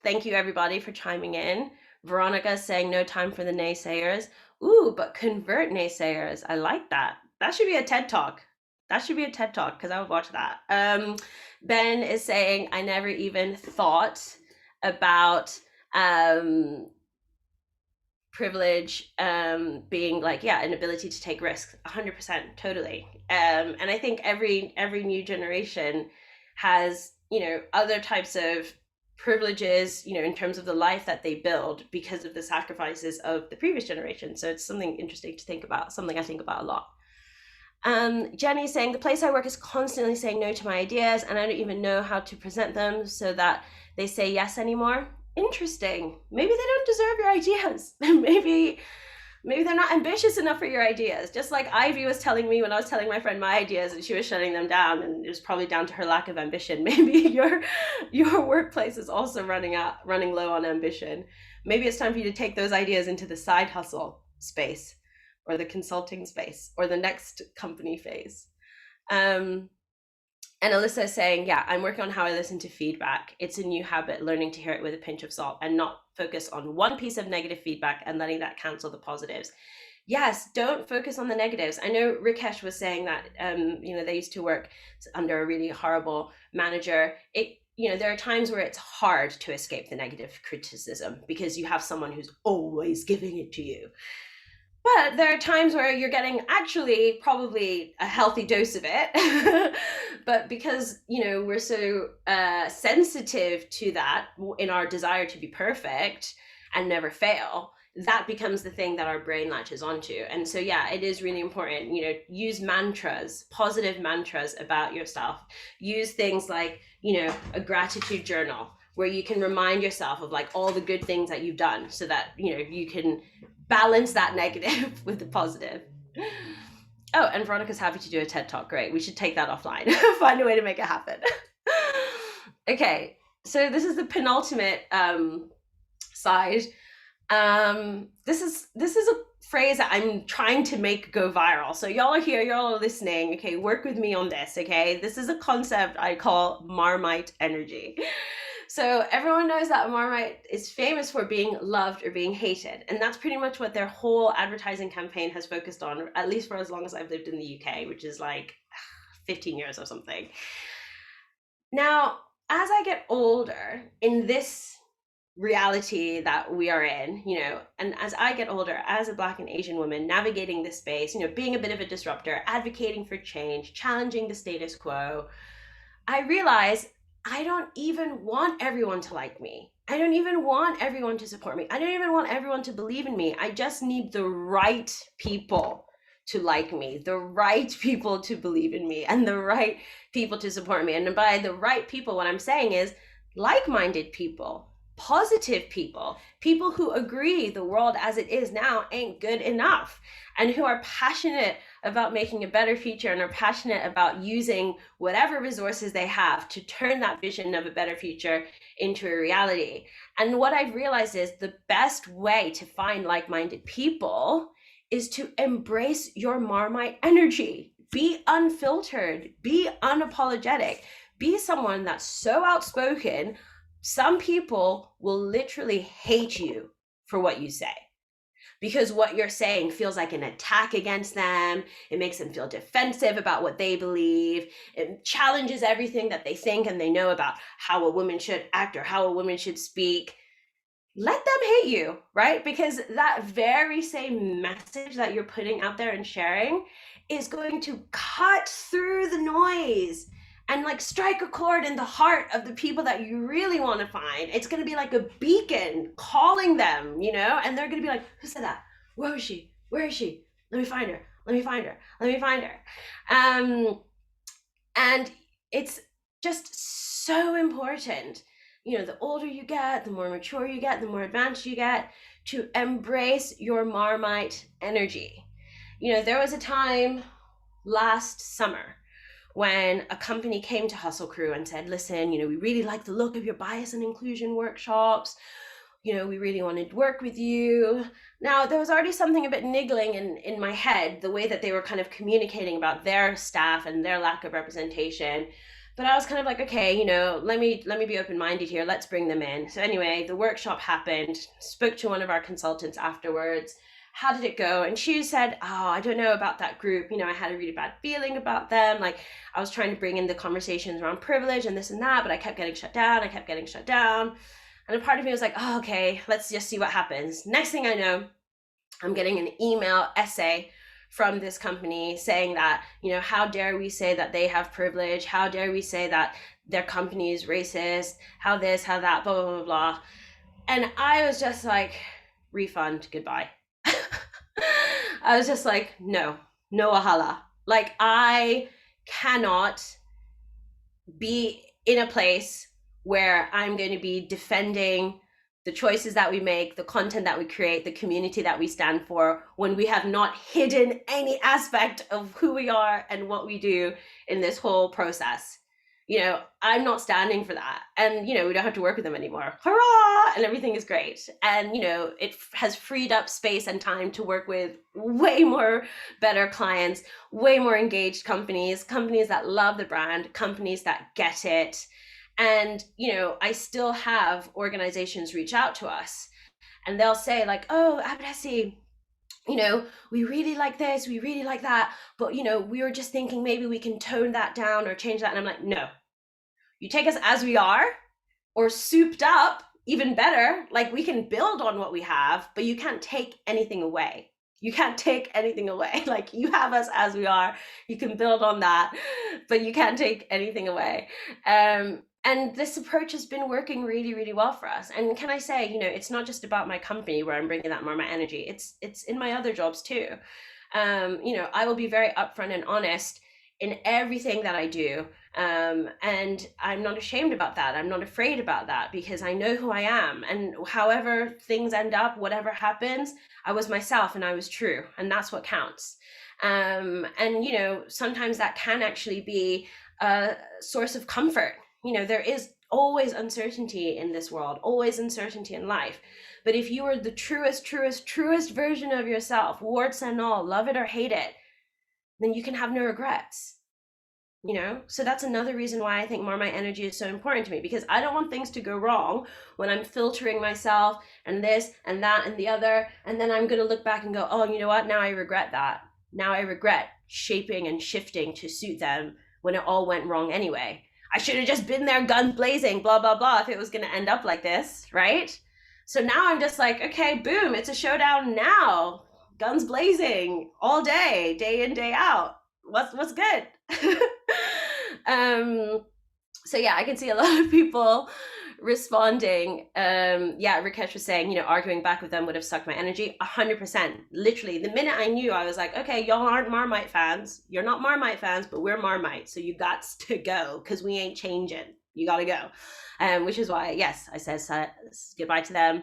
Thank you everybody for chiming in. Veronica saying no time for the naysayers. Ooh, but convert naysayers. I like that. That should be a TED Talk. Because I would watch that. Ben is saying I never even thought about privilege being an ability to take risks. 100%, totally. And I think every new generation has other types of privileges in terms of the life that they build because of the sacrifices of the previous generation. So it's something interesting to think about, something I think about a lot. Jenny saying the place I work is constantly saying no to my ideas, and I don't even know how to present them so that they say yes anymore. Interesting. Maybe they don't deserve your ideas. maybe they're not ambitious enough for your ideas. Just like Ivy was telling me when I was telling my friend my ideas and she was shutting them down, and it was probably down to her lack of ambition. Maybe your workplace is also running low on ambition. Maybe it's time for you to take those ideas into the side hustle space, or the consulting space, or the next company phase. And Alyssa is saying, yeah, I'm working on how I listen to feedback. It's a new habit, learning to hear it with a pinch of salt and not focus on one piece of negative feedback and letting that cancel the positives. Yes, don't focus on the negatives. I know Rikesh was saying that, they used to work under a really horrible manager. There are times where it's hard to escape the negative criticism because you have someone who's always giving it to you. But there are times where you're getting actually probably a healthy dose of it. But because, we're so sensitive to that in our desire to be perfect and never fail, that becomes the thing that our brain latches onto. And so, yeah, it is really important, use mantras, positive mantras about yourself. Use things like, a gratitude journal where you can remind yourself of like all the good things that you've done so that, you can balance that negative with the positive. Oh, and Veronica's happy to do a TED Talk. Great. We should take that offline. Find a way to make it happen. Okay. So this is the penultimate side. This is a phrase that I'm trying to make go viral. So y'all are here, y'all are listening. Okay. Work with me on this. Okay. This is a concept I call Marmite energy. So everyone knows that Marmite is famous for being loved or being hated. And that's pretty much what their whole advertising campaign has focused on, at least for as long as I've lived in the UK, which is like 15 years or something. Now, as I get older in this reality that we are in, and as I get older as a Black and Asian woman navigating this space, being a bit of a disruptor, advocating for change, challenging the status quo, I realize I don't even want everyone to like me. I don't even want everyone to support me. I don't even want everyone to believe in me. I just need the right people to like me, the right people to believe in me, and the right people to support me. And by the right people, what I'm saying is like-minded people, positive people, people who agree the world as it is now ain't good enough, and who are passionate about making a better future and are passionate about using whatever resources they have to turn that vision of a better future into a reality. And what I've realized is the best way to find like-minded people is to embrace your Marmite energy. Be unfiltered, be unapologetic, be someone that's so outspoken. Some people will literally hate you for what you say, because what you're saying feels like an attack against them. It makes them feel defensive about what they believe. It challenges everything that they think and they know about how a woman should act or how a woman should speak. Let them hate you, right? Because that very same message that you're putting out there and sharing is going to cut through the noise and like strike a chord in the heart of the people that you really want to find. It's going to be like a beacon calling them, and they're going to be like, who said that? Where is she? Where is she? Let me find her. Let me find her. Let me find her. And it's just so important. The older you get, the more mature you get, the more advanced you get, to embrace your Marmite energy. There was a time last summer when a company came to Hustle Crew and said, listen, we really like the look of your bias and inclusion workshops. We really wanted to work with you. Now, there was already something a bit niggling in my head, the way that they were kind of communicating about their staff and their lack of representation. But I was kind of like, okay, let me be open-minded here. Let's bring them in. So anyway, the workshop happened, spoke to one of our consultants afterwards. How did it go? And she said, oh, I don't know about that group. I had a really bad feeling about them. Like, I was trying to bring in the conversations around privilege and this and that, but I kept getting shut down. And a part of me was like, oh, okay, let's just see what happens. Next thing I know, I'm getting an email essay from this company saying that, how dare we say that they have privilege? How dare we say that their company is racist? How this, how that, blah, blah, blah, blah. And I was just like, refund, goodbye. I was just like, no ahala. Like, I cannot be in a place where I'm going to be defending the choices that we make, the content that we create, the community that we stand for, when we have not hidden any aspect of who we are and what we do in this whole process. You know, I'm not standing for that. And, you know, we don't have to work with them anymore. Hurrah! And everything is great. And, you know, it has freed up space and time to work with way more better clients, way more engaged companies, companies that love the brand, companies that get it. And, you know, I still have organizations reach out to us and they'll say like, oh, Abadesi, you know, we really like this, we really like that, but, you know, we were just thinking maybe we can tone that down or change that. And I'm like, no, you take us as we are or souped up, even better. Like, we can build on what we have, but you can't take anything away. You can't take anything away. Like, you have us as we are, you can build on that, but you can't take anything away. And this approach has been working really, really well for us. And can I say, you know, it's not just about my company where I'm bringing that more my energy. It's in my other jobs too. You know, I will be very upfront and honest in everything that I do. And I'm not ashamed about that. I'm not afraid about that, because I know who I am. And however things end up, whatever happens, I was myself and I was true. And that's what counts. And, you know, sometimes that can actually be a source of comfort. You know, there is always uncertainty in this world, always uncertainty in life. But if you are the truest version of yourself, warts and all, love it or hate it, then you can have no regrets. You know, so that's another reason why I think more my energy is so important to me, because I don't want things to go wrong when I'm filtering myself and this and that and the other. And then I'm going to look back and go, oh, you know what? Now I regret that. Now I regret shaping and shifting to suit them when it all went wrong anyway. I should have just been there guns blazing, blah, blah, blah, if it was going to end up like this, right? So now I'm just like, okay, boom, it's a showdown now. Guns blazing all day, day in, day out. What's good? So yeah, I can see a lot of people responding. Yeah, Rakesh was saying, you know, arguing back with them would have sucked my energy. 100%. Literally, the minute I knew, I was like, okay, y'all aren't Marmite fans. You're not Marmite fans, but we're Marmite. So you got to go, because we ain't changing. You got to go. Which is why, yes, I said goodbye to them.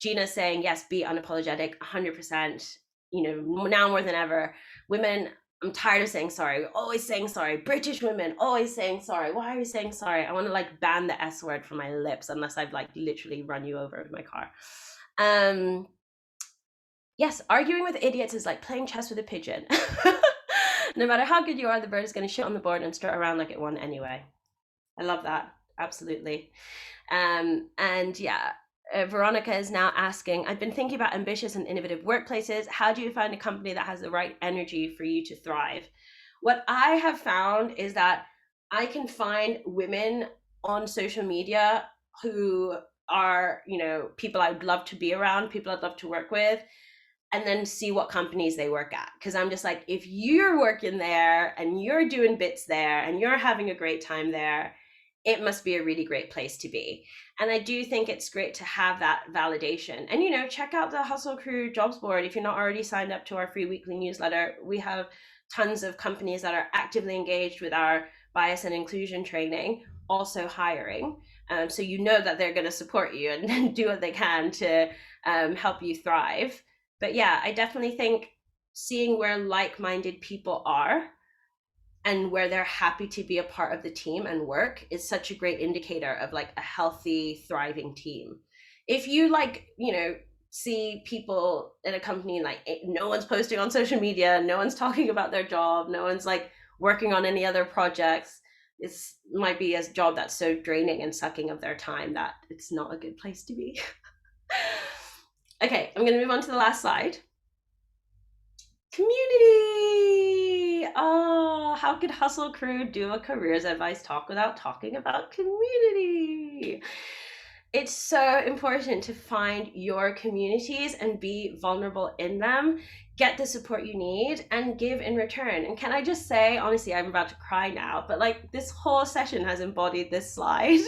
Gina saying, yes, be unapologetic, 100%. You know, now more than ever, women, I'm tired of saying sorry. We're always saying sorry. British women always saying sorry. Why are you saying sorry? I want to like ban the S word from my lips unless I've like literally run you over with my car. Yes, arguing with idiots is like playing chess with a pigeon. No matter how good you are, the bird is going to shit on the board and strut around like it won anyway. I love that. Absolutely. And yeah, Veronica is now asking, I've been thinking about ambitious and innovative workplaces. How do you find a company that has the right energy for you to thrive? What I have found is that I can find women on social media who are, you know, people I'd love to be around, people I'd love to work with, and then see what companies they work at. Because I'm just like, if you're working there and you're doing bits there and you're having a great time there, it must be a really great place to be. And I do think it's great to have that validation. And, you know, check out the Hustle Crew jobs board. If you're not already signed up to our free weekly newsletter, we have tons of companies that are actively engaged with our bias and inclusion training, also hiring. So you know that they're going to support you and do what they can to help you thrive. But yeah, I definitely think seeing where like-minded people are and where they're happy to be a part of the team and work is such a great indicator of like a healthy, thriving team. If you like, you know, see people in a company like no one's posting on social media, no one's talking about their job, no one's like working on any other projects, it might be a job that's so draining and sucking of their time that it's not a good place to be. Okay, I'm going to move on to the last slide. Community. Oh, how could Hustle Crew do a careers advice talk without talking about community? It's so important to find your communities and be vulnerable in them, get the support you need, and give in return. And can I just say, honestly, I'm about to cry now, but like this whole session has embodied this slide.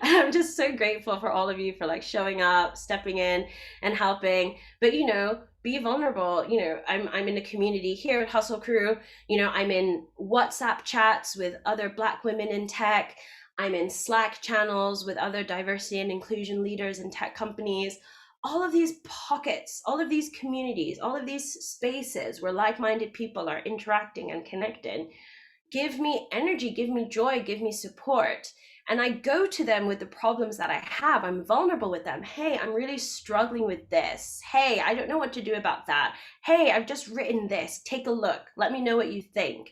I'm just so grateful for all of you for like showing up, stepping in and helping. But, you know, be vulnerable. You know, I'm in a community here at Hustle Crew. You know, I'm in WhatsApp chats with other Black women in tech. I'm in Slack channels with other diversity and inclusion leaders in tech companies. All of these pockets, all of these communities, all of these spaces where like-minded people are interacting and connecting give me energy, give me joy, give me support. And I go to them with the problems that I have. I'm vulnerable with them. Hey, I'm really struggling with this. Hey, I don't know what to do about that. Hey, I've just written this. Take a look. Let me know what you think.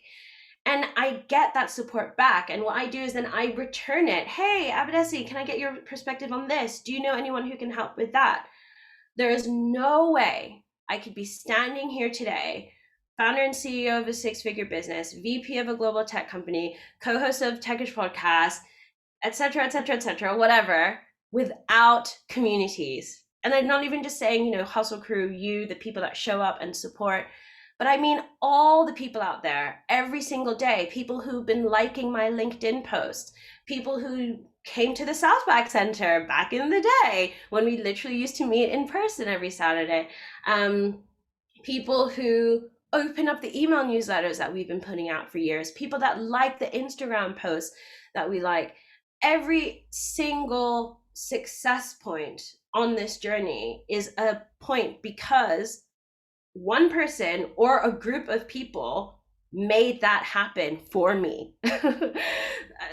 And I get that support back. And what I do is then I return it. Hey, Abadesi, can I get your perspective on this? Do you know anyone who can help with that? There is no way I could be standing here today, founder and CEO of a six-figure business, VP of a global tech company, co-host of Techish podcast, etc., whatever, without communities. And I'm not even just saying, you know, Hustle Crew, you, the people that show up and support, but I mean all the people out there every single day, people who've been liking my LinkedIn posts, people who came to the Southback Center back in the day when we literally used to meet in person every Saturday. People who open up the email newsletters that we've been putting out for years, people that like the Instagram posts that we like. Every single success point on this journey is a point because one person or a group of people made that happen for me.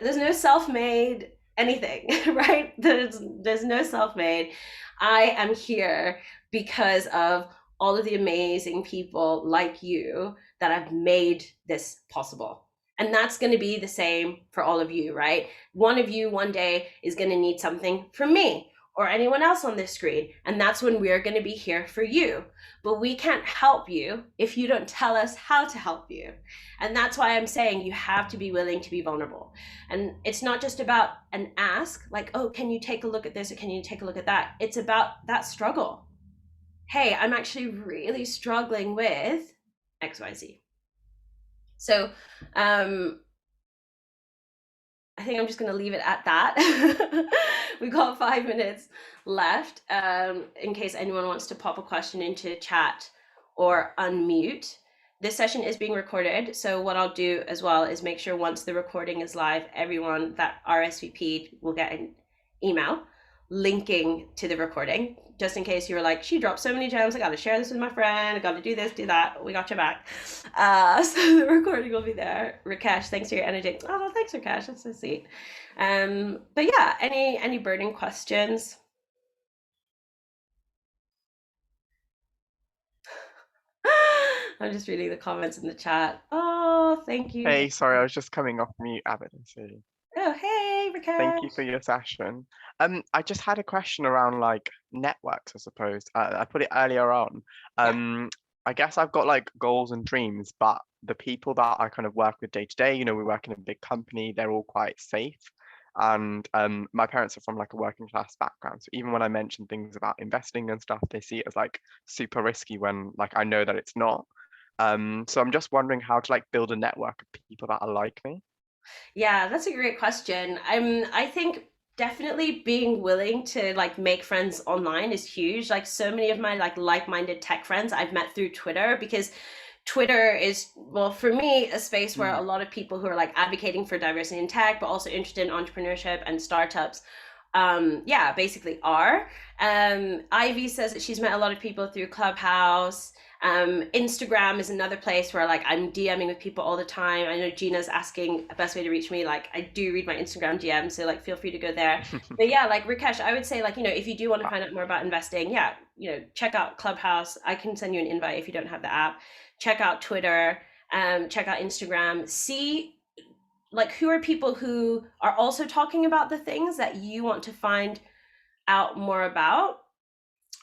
There's no self-made anything, right? There's no self-made. I am here because of all of the amazing people like you that have made this possible. And that's going to be the same for all of you, right? One of you one day is going to need something from me or anyone else on this screen. And that's when we're going to be here for you. But we can't help you if you don't tell us how to help you. And that's why I'm saying you have to be willing to be vulnerable. And it's not just about an ask, like, oh, can you take a look at this or can you take a look at that? It's about that struggle. Hey, I'm actually really struggling with XYZ. So I think I'm just going to leave it at that. We've got 5 minutes left in case anyone wants to pop a question into chat or unmute. This session is being recorded. So what I'll do as well is make sure once the recording is live, everyone that RSVP'd will get an email linking to the recording, just in case you were like, she dropped so many gems, I got to share this with my friend, I got to do this, do that, we got your back. So the recording will be there. Rakesh, thanks for your energy. Oh, thanks, Rakesh, that's so sweet. But yeah, any burning questions? I'm just reading the comments in the chat. Oh, thank you. Hey, sorry, I was just coming off mute, Abadesi. Oh, hey, Rakesh. Thank you for your session. I just had a question around like networks, I suppose. I put it earlier on. I guess I've got like goals and dreams, but the people that I kind of work with day to day, you know, we work in a big company, they're all quite safe. And my parents are from like a working class background. So even when I mention things about investing and stuff, they see it as like super risky when like I know that it's not. So I'm just wondering how to like build a network of people that are like me. Yeah, that's a great question. I think definitely being willing to like make friends online is huge. Like so many of my like-minded tech friends I've met through Twitter, because Twitter is, well, for me, a space where a lot of people who are like advocating for diversity in tech, but also interested in entrepreneurship and startups, basically are. Ivy says that she's met a lot of people through Clubhouse. Instagram is another place where like I'm DMing with people all the time. I know Gina's asking the best way to reach me. Like I do read my Instagram DM, so like feel free to go there. But yeah, like Rakesh, I would say like, you know, if you do want to find out more about investing, yeah, you know, check out Clubhouse. I can send you an invite if you don't have the app. Check out Twitter, check out Instagram. See like who are people who are also talking about the things that you want to find out more about.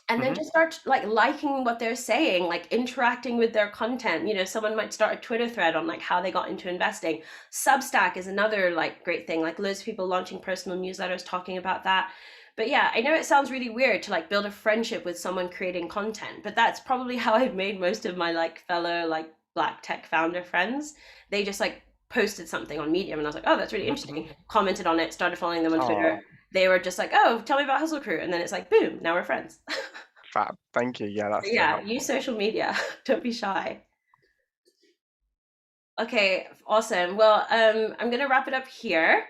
And then just start like liking what they're saying, like interacting with their content. You know, someone might start a Twitter thread on like how they got into investing. Substack is another like great thing, like loads of people launching personal newsletters talking about that. But yeah, I know it sounds really weird to like build a friendship with someone creating content, but that's probably how I've made most of my like fellow like Black tech founder friends. They just like posted something on Medium and I was like, oh, that's really interesting. Commented on it, started following them on Twitter. They were just like, oh, tell me about Hustle Crew. And then it's like, boom, now we're friends. Fab. Thank you. Yeah, that's yeah, use social media. Don't be shy. Okay, awesome. Well, I'm gonna wrap it up here.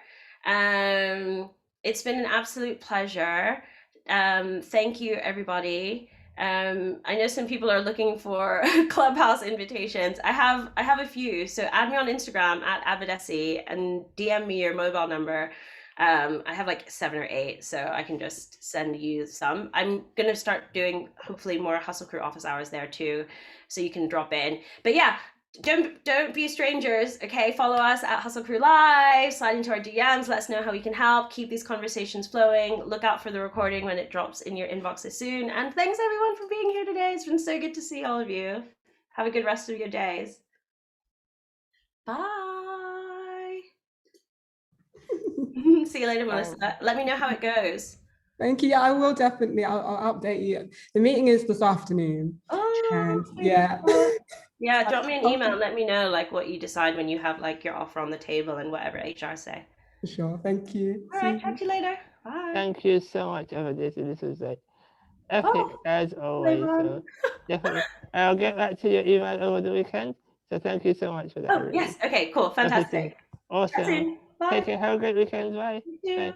It's been an absolute pleasure. Thank you, everybody. I know some people are looking for Clubhouse invitations. I have a few, so add me on Instagram at Abadesi and DM me your mobile number. I have like 7 or 8, so I can just send you some. I'm gonna start doing hopefully more Hustle Crew office hours there too, so you can drop in. But yeah, don't be strangers, okay? Follow us at Hustle Crew Live, slide into our DMs, let us know how we can help, keep these conversations flowing. Look out for the recording when it drops in your inboxes soon. And thanks everyone for being here today. It's been so good to see all of you. Have a good rest of your days. Bye. See you later, Melissa. Let me know how it goes. Thank you. Yeah, I will definitely. I'll update you. The meeting is this afternoon. Oh, And yeah. Yeah, drop me an email and let me know like what you decide when you have like your offer on the table and whatever HR say. For sure. Thank you. All right, talk to you later. Bye. Thank you so much, Abadesi. This was like epic as always. So definitely, I'll get back to your email over the weekend. So thank you so much for that. Oh, yes. Okay, cool. Fantastic. Awesome. Bye. Take care. Have a great weekend. Bye. You too. Bye.